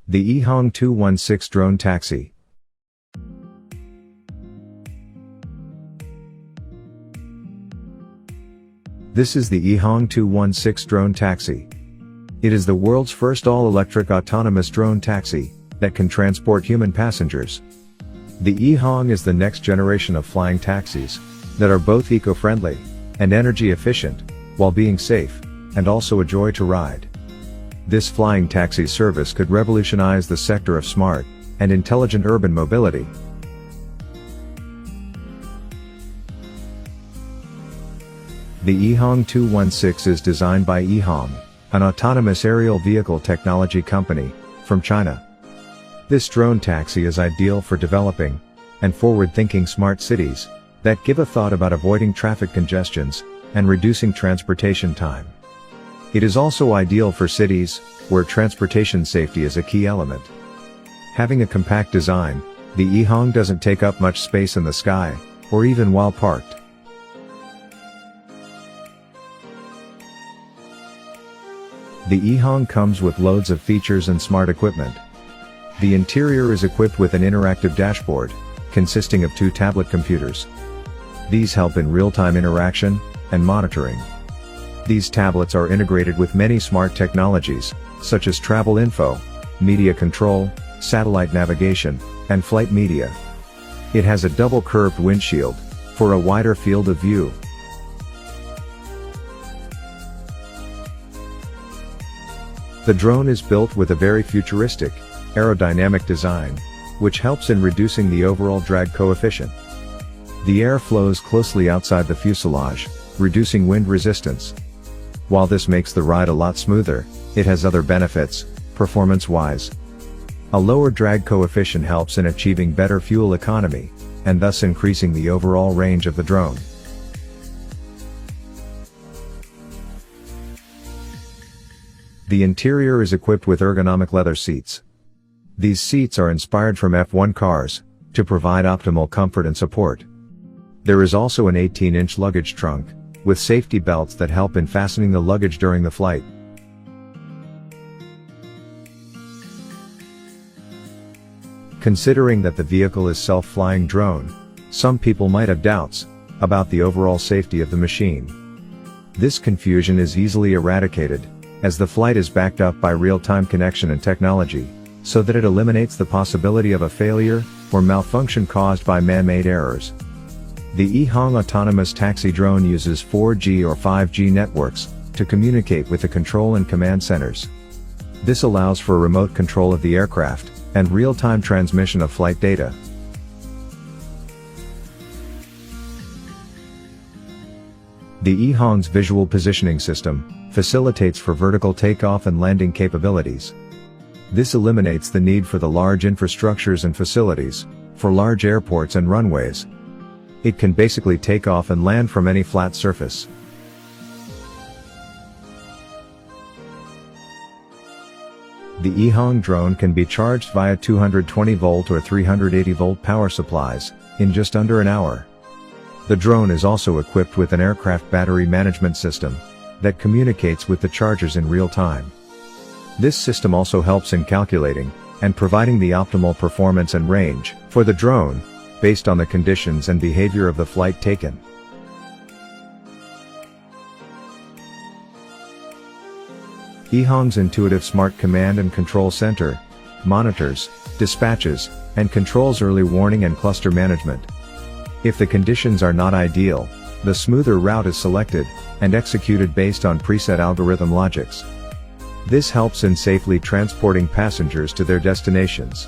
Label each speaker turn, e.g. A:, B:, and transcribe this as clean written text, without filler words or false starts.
A: The EHang 216 drone taxi. This is the EHang 216 drone taxi. It is the world's first all-electric autonomous drone taxi that can transport human passengers. The EHang is the next generation of flying taxis that are both eco-friendly and energy efficient, while being safe and also a joy to ride. This flying taxi service could revolutionize the sector of smart and intelligent urban mobility. The EHang 216 is designed by EHang, an autonomous aerial vehicle technology company from China. This drone taxi is ideal for developing and forward-thinking smart cities that give a thought about avoiding traffic congestions and reducing transportation time. It is also ideal for cities where transportation safety is a key element. Having a compact design, the EHang doesn't take up much space in the sky, or even while parked. The EHang comes with loads of features and smart equipment. The interior is equipped with an interactive dashboard, consisting of 2 tablet computers. These help in real-time interaction and monitoring. These tablets are integrated with many smart technologies, such as travel info, media control, satellite navigation, and flight media. It has a double curved windshield for a wider field of view. The drone is built with a very futuristic, aerodynamic design, which helps in reducing the overall drag coefficient. The air flows closely outside the fuselage, reducing wind resistance. While this makes the ride a lot smoother, it has other benefits, performance-wise. A lower drag coefficient helps in achieving better fuel economy, and thus increasing the overall range of the drone. The interior is equipped with ergonomic leather seats. These seats are inspired from F1 cars, to provide optimal comfort and support. There is also an 18-inch luggage trunk, with safety belts that help in fastening the luggage during the flight. Considering that the vehicle is self-flying drone, some people might have doubts about the overall safety of the machine. This confusion is easily eradicated, as the flight is backed up by real-time connection and technology, so that it eliminates the possibility of a failure or malfunction caused by man-made errors. The EHang autonomous taxi drone uses 4G or 5G networks to communicate with the control and command centers. This allows for remote control of the aircraft and real-time transmission of flight data. The EHang's visual positioning system facilitates for vertical takeoff and landing capabilities. This eliminates the need for the large infrastructures and facilities for large airports and runways. It can basically take off and land from any flat surface. The EHang drone can be charged via 220-volt or 380-volt power supplies in just under an hour. The drone is also equipped with an aircraft battery management system that communicates with the chargers in real time. This system also helps in calculating and providing the optimal performance and range for the drone, based on the conditions and behavior of the flight taken. EHang's intuitive smart command and control center monitors, dispatches, and controls early warning and cluster management. If the conditions are not ideal, the smoother route is selected and executed based on preset algorithm logics. This helps in safely transporting passengers to their destinations.